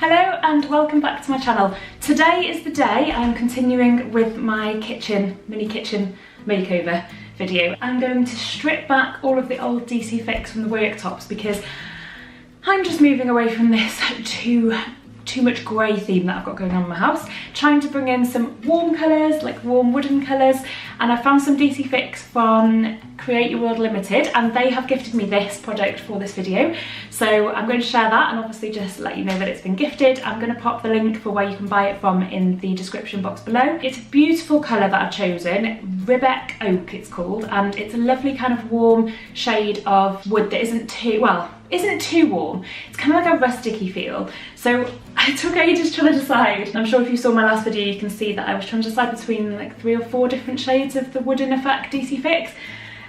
Hello and welcome back to my channel. Today is the day I'm continuing with my mini kitchen makeover video. I'm going to strip back all of the old DC Fix from the worktops because I'm just moving away from this too much grey theme that I've got going on in my house, trying to bring in some warm colours, like warm wooden colours, and I found some DC Fix from Create Your World Limited and they have gifted me this product for this video, so I'm going to share that and obviously just let you know that it's been gifted. I'm going to pop the link for where you can buy it from in the description box below. It's a beautiful colour that I've chosen, Ribbeck Oak it's called, and it's a lovely kind of warm shade of wood that isn't too warm. It's kind of like a rusticy feel. So I took ages trying to decide. I'm sure if you saw my last video you can see that I was trying to decide between like 3 or 4 different shades of the wooden effect DC Fix.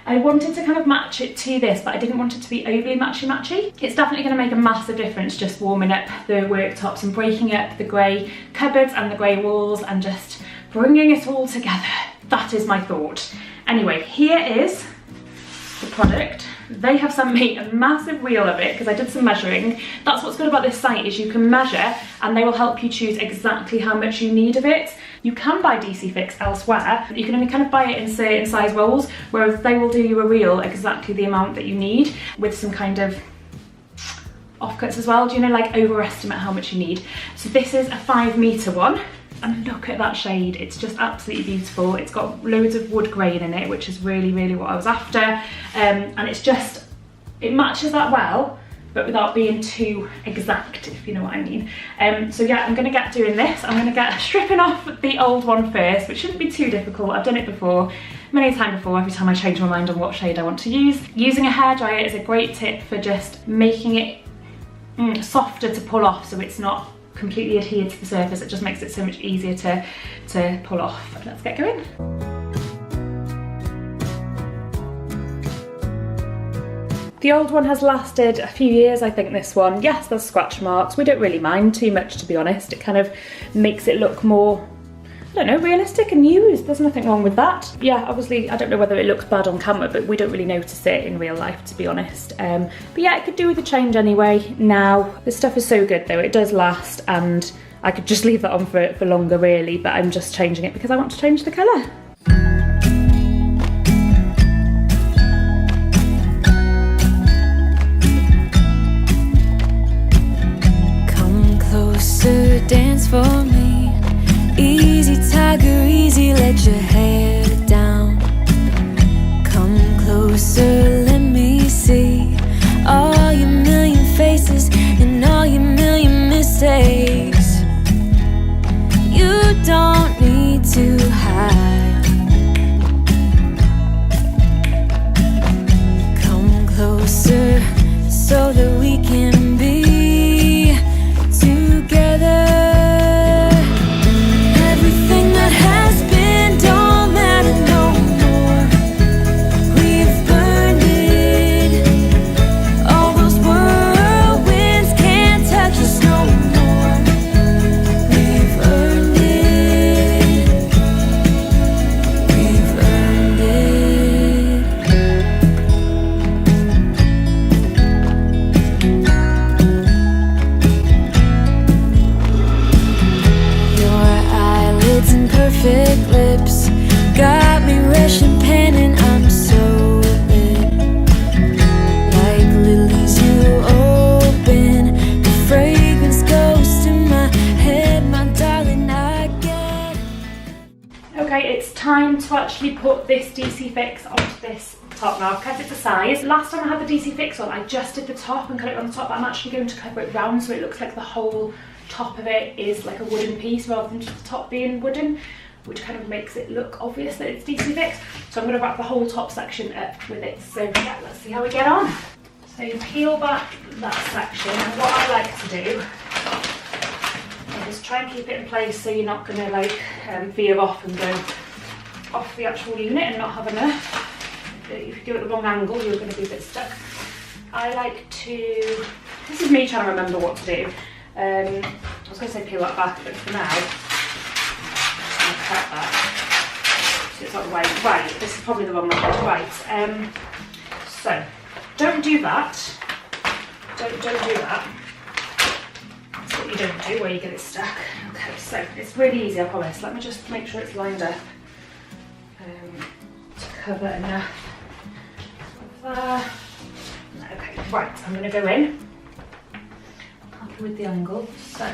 I wanted to kind of match it to this, but I didn't want it to be overly matchy-matchy. It's definitely going to make a massive difference just warming up the worktops and breaking up the grey cupboards and the grey walls and just bringing it all together. That is my thought. Anyway, here is the product. They have sent me a massive wheel of it because I did some measuring. That's what's good about this site, is you can measure and they will help you choose exactly how much you need of it. You can buy DC Fix elsewhere, but you can only kind of buy it in certain size rolls, whereas they will do you a reel exactly the amount that you need with some kind of offcuts as well. Do you know, like overestimate how much you need? So this is a 5 metre one. And look at that shade, it's just absolutely beautiful. It's got loads of wood grain in it, which is really what I was after. And it matches that well, but without being too exact, if you know what I mean. So yeah, I'm gonna get doing this. I'm gonna get stripping off the old one first, which shouldn't be too difficult. I've done it before, many a time before, every time I change my mind on what shade I want to use. Using a hairdryer is a great tip for just making it softer to pull off, so it's not completely adhered to the surface. It just makes it so much easier to pull off. Let's get going. The old one has lasted a few years, I think, this one. Yes, there's scratch marks. We don't really mind too much, to be honest. It kind of makes it look more, I don't know, realistic and used. There's nothing wrong with that. Yeah, obviously, I don't know whether it looks bad on camera, but we don't really notice it in real life, to be honest. But yeah, it could do with a change anyway now. This stuff is so good though, it does last, and I could just leave that on for longer really, but I'm just changing it because I want to change the colour. Come closer, dance for me. Easy tiger, easy, let your hair down. Come closer, let me see all your million faces and all your million mistakes. You don't need to hide. Come closer so that we can be together. Lips got me rushing, panning, I'm so lit. Like lilies you open, the fragrance goes to my head, my darling, I get. Okay, it's time to actually put this DC Fix onto this top now. I've cut it to size. Last time I had the DC Fix on, I just did the top and cut it on the top, but I'm actually going to cover it round so it looks like the whole top of it is like a wooden piece rather than just the top being wooden, which kind of makes it look obvious that it's DC Fix. So I'm going to wrap the whole top section up with it. So yeah, let's see how we get on. So you peel back that section, and what I like to do is try and keep it in place so you're not going to like veer off and go off the actual unit and not have enough. If you do it at the wrong angle, you're going to be a bit stuck. I like to, this is me trying to remember what to do. I was going to say peel that back, but for now, cut that so it's not right. Right, this is probably the wrong method. Right, so don't do that. Don't do that. So what you don't do where you get it stuck. Okay, so it's really easy, I promise. Let me just make sure it's lined up to cover enough of that. Okay, right, I'm going to go in. Happy with the angle, so.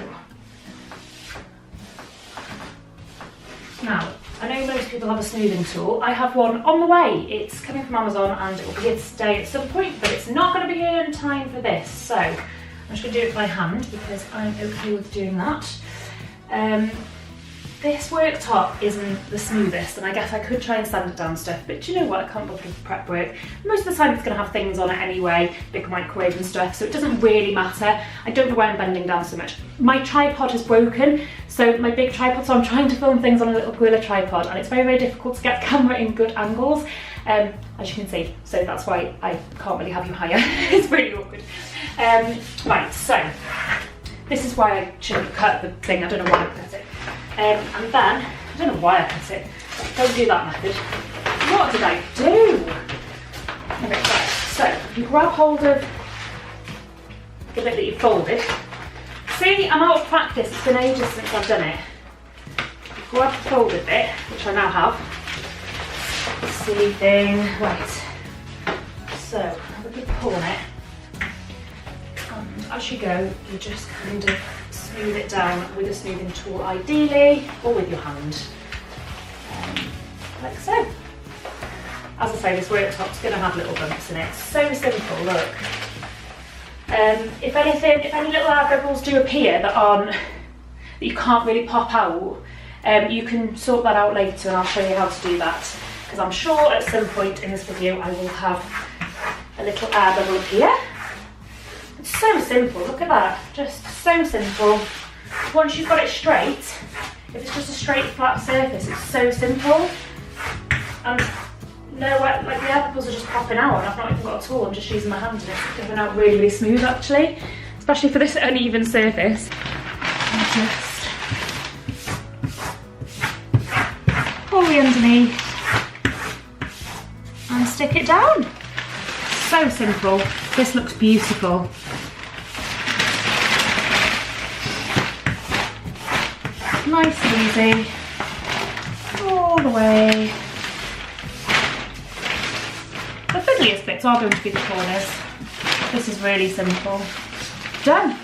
Now, I know most people have a smoothing tool. I have one on the way. It's coming from Amazon and it will be here to stay at some point, but it's not going to be here in time for this. So I'm just going to do it by hand because I'm okay with doing that. This worktop isn't the smoothest, and I guess I could try and sand it down stuff, but do you know what? I can't bother with prep work. Most of the time it's going to have things on it anyway, big microwave and stuff, so it doesn't really matter. I don't know why I'm bending down so much. My tripod is broken, so my big tripod, so I'm trying to film things on a little Gorilla tripod, and it's very, very difficult to get the camera in good angles, as you can see, so that's why I can't really have you higher. It's really awkward. Right, so this is why I shouldn't cut the thing. I don't know why I cut it. And then, I don't know why I cut it. Don't do that method. What did I do? Okay, right, so you grab hold of the bit that you folded. See, I'm out of practice. It's been ages since I've done it. You grab the folded bit, which I now have. Silly thing. Right. So, have a good pull on it. And as you go, you just kind of smooth it down with a smoothing tool ideally, or with your hand, like so. As I say, this worktop's going to have little bumps in it. So simple, look. If any little air bubbles do appear that you can't really pop out, you can sort that out later, and I'll show you how to do that, because I'm sure at some point in this video I will have a little air bubble appear. It's so simple, look at that, just so simple. Once you've got it straight, if it's just a straight flat surface, it's so simple. And no, like the air bubbles are just popping out, and I've not even got a tool, I'm just using my hand, and it's coming out really, really smooth actually, especially for this uneven surface. And just pull the underneath and stick it down. So simple. This looks beautiful. Nice and easy, all the way. The fiddliest bits are going to be the corners. This is really simple. Done.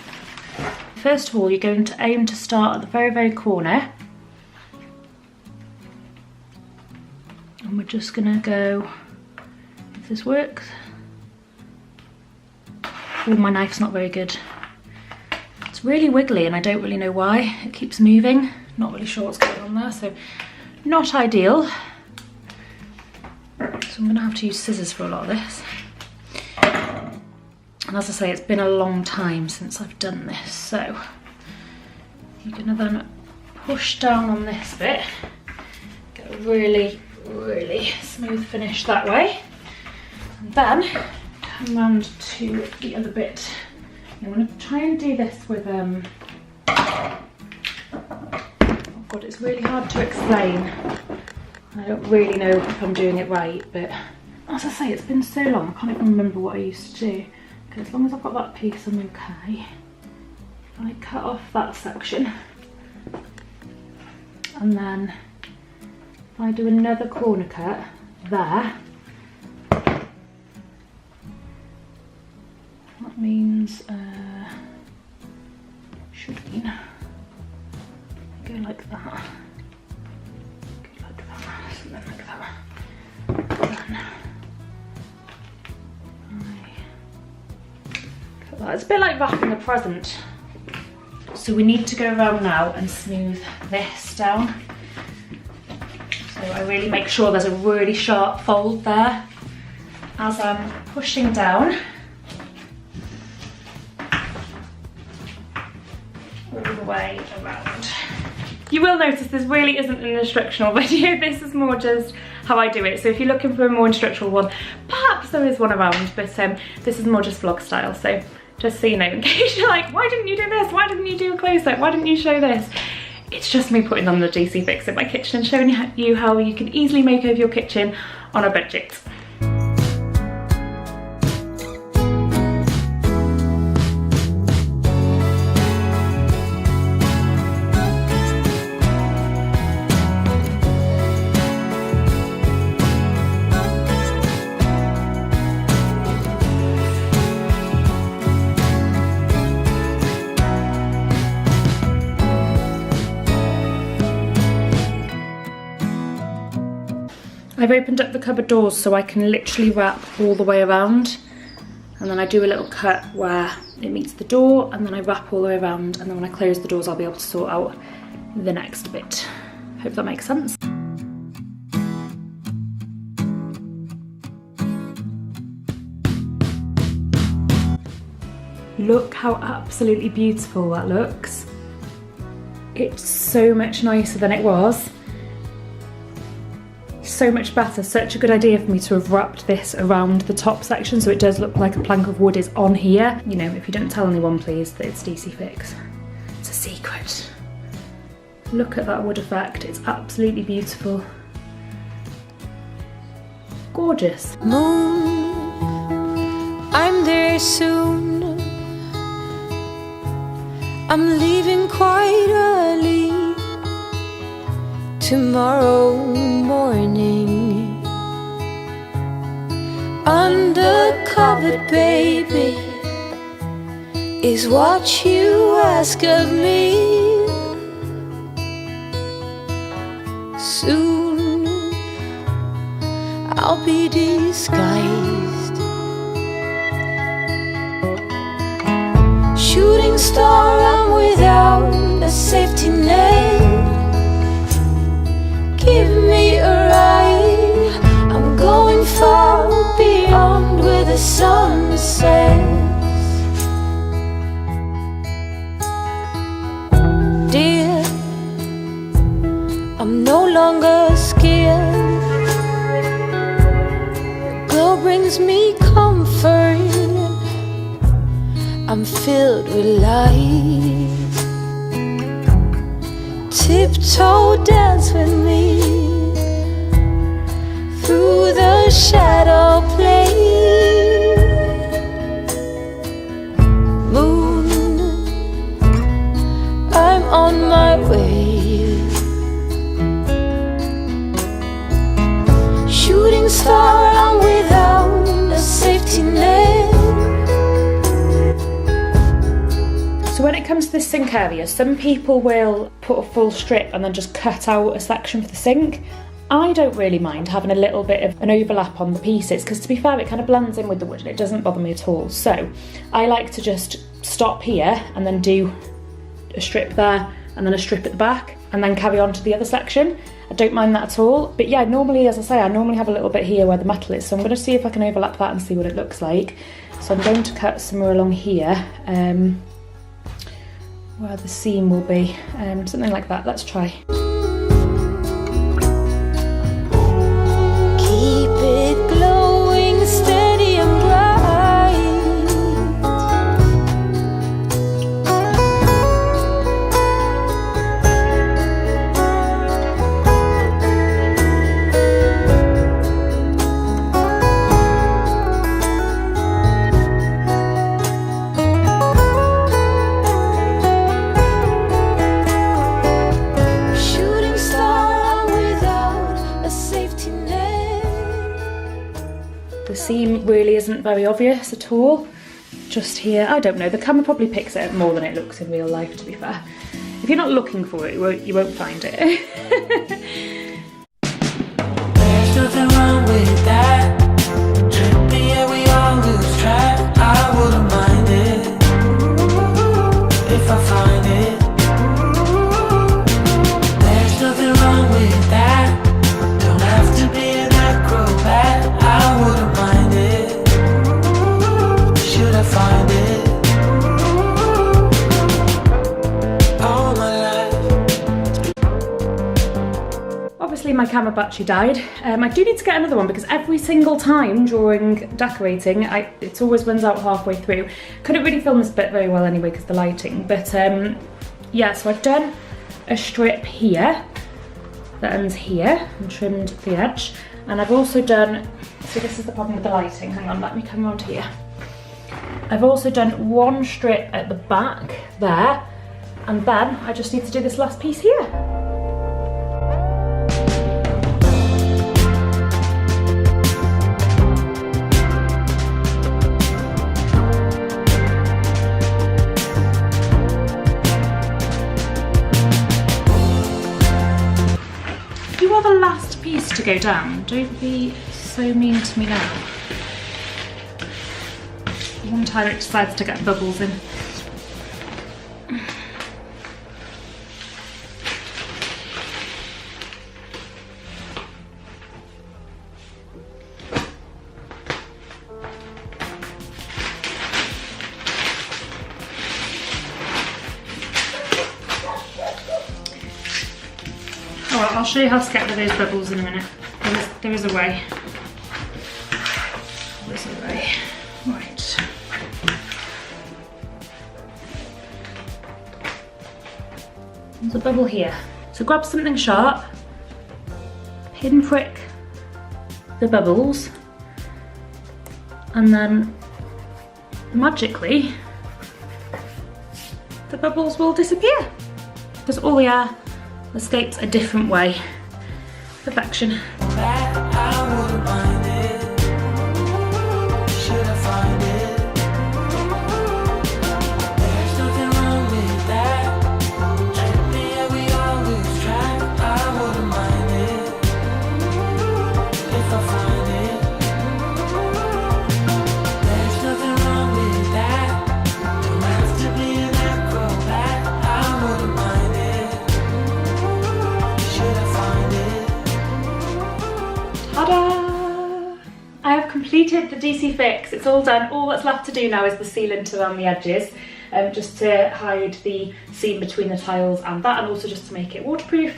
First of all, you're going to aim to start at the very, very corner. And we're just going to go, if this works. Oh, my knife's not very good. It's really wiggly and I don't really know why. It keeps moving. Not really sure what's going on there, so not ideal. So I'm going to have to use scissors for a lot of this. And as I say, it's been a long time since I've done this, so you're going to then push down on this bit, get a really, really smooth finish that way, and then come round to the other bit. I'm going to try and do this with, oh God, it's really hard to explain. I don't really know if I'm doing it right, but as I say, it's been so long, I can't even remember what I used to do. Okay, as long as I've got that piece, I'm okay. I cut off that section, and then if I do another corner cut there, that means, should mean, go like that, go like that, something like that, then I cut that. It's a bit like wrapping a present. So we need to go around now and smooth this down. So I really make sure there's a really sharp fold there as I'm pushing down. All the way around. You will notice this really isn't an instructional video, this is more just how I do it. So if you're looking for a more instructional one, perhaps there is one around, but this is more just vlog style. So just so you know, in case you're like, why didn't you do this? Why didn't you do a close-up? Why didn't you show this? It's just me putting on the DC Fix in my kitchen and showing you how you can easily make over your kitchen on a budget. I've opened up the cupboard doors so I can literally wrap all the way around, and then I do a little cut where it meets the door, and then I wrap all the way around, and then when I close the doors I'll be able to sort out the next bit. Hope that makes sense. Look how absolutely beautiful that looks. It's so much nicer than it was. So much better. Such a good idea for me to have wrapped this around the top section so it does look like a plank of wood is on here. You know, if you don't tell anyone please that it's DC Fix. It's a secret. Look at that wood effect. It's absolutely beautiful. Gorgeous. Moon, I'm there soon. I'm leaving quite early tomorrow morning. Undercover, baby, is what you ask of me. Soon I'll be disguised. Shooting star, I'm without a safety net. Give me a ride. I'm going far beyond where the sun sets. Dear, I'm no longer scared. Glow brings me comfort. I'm filled with light. Tiptoe dance with me through the shadow play. Moon, I'm on my way. Shooting star, I'm without a safety net. So when it comes to the sink area, some people will put a full strip and then just cut out a section for the sink. I don't really mind having a little bit of an overlap on the pieces because, to be fair, it kind of blends in with the wood and it doesn't bother me at all. So I like to just stop here and then do a strip there and then a strip at the back and then carry on to the other section. I don't mind that at all. But yeah, normally, as I say, I normally have a little bit here where the metal is. So I'm going to see if I can overlap that and see what it looks like. So I'm going to cut somewhere along here. Where the seam will be, something like that. Let's try. Keep it glowing steady and bright. The seam really isn't very obvious at all. Just here, I don't know, the camera probably picks it up more than it looks in real life, to be fair. If you're not looking for it, you won't find it. There's nothing wrong with that. Tripping, yeah, we all lose track. I wouldn't mind it if I find it. There's nothing wrong with that. Don't have to be an acrobat. I wouldn't mind it. Should I find it? All my life. Obviously my camera battery died. I do need to get another one because every single time during decorating, it always runs out halfway through. Couldn't really film this bit very well anyway because the lighting, but yeah, so I've done a strip here that ends here and trimmed the edge, and I've also done, so this is the problem with the lighting, hang on, let me come around here. I've also done one strip at the back there, and then I just need to do this last piece here. You are the last piece to go down. Don't be so mean to me now. One time it decides to get bubbles in. Alright, I'll show you how to get rid of those bubbles in a minute. There is a way. There's a way. Right. There's a bubble here. So grab something sharp, pinprick the bubbles, and then magically the bubbles will disappear because all the air escapes a different way. Perfection. Completed the DC fix, it's all done. All that's left to do now is the sealant around the edges, just to hide the seam between the tiles and that, and also just to make it waterproof,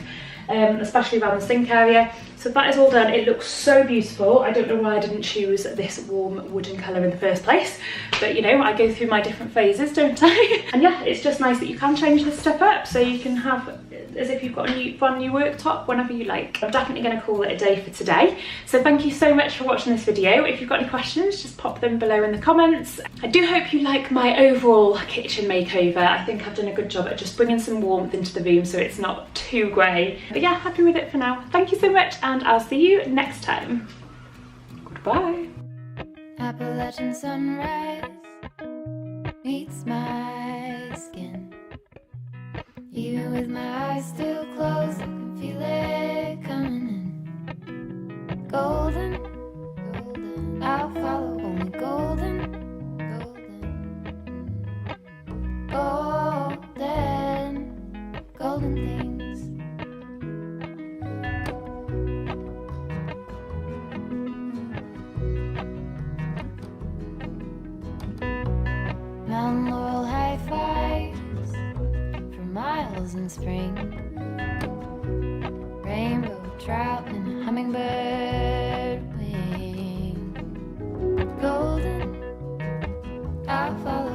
especially around the sink area. So that is all done. It looks so beautiful. I don't know why I didn't choose this warm wooden colour in the first place, but you know, I go through my different phases, don't I? And yeah, it's just nice that you can change this stuff up, so you can have as if you've got a brand new worktop whenever you like. I'm definitely going to call it a day for today. So thank you so much for watching this video. If you've got any questions, just pop them below in the comments. I do hope you like my overall kitchen makeover. I think I've done a good job at just bringing some warmth into the room so it's not too grey. But yeah, happy with it for now. Thank you so much, and I'll see you next time. Goodbye. Appalachian sunrise meets my skin. Even with my eyes still closed, I can feel it coming in. Golden, golden, I'll follow only golden, golden, golden, golden things. Mount Laurel high fives for miles in spring. Rainbow trout and hummingbird wing. Golden, I'll follow.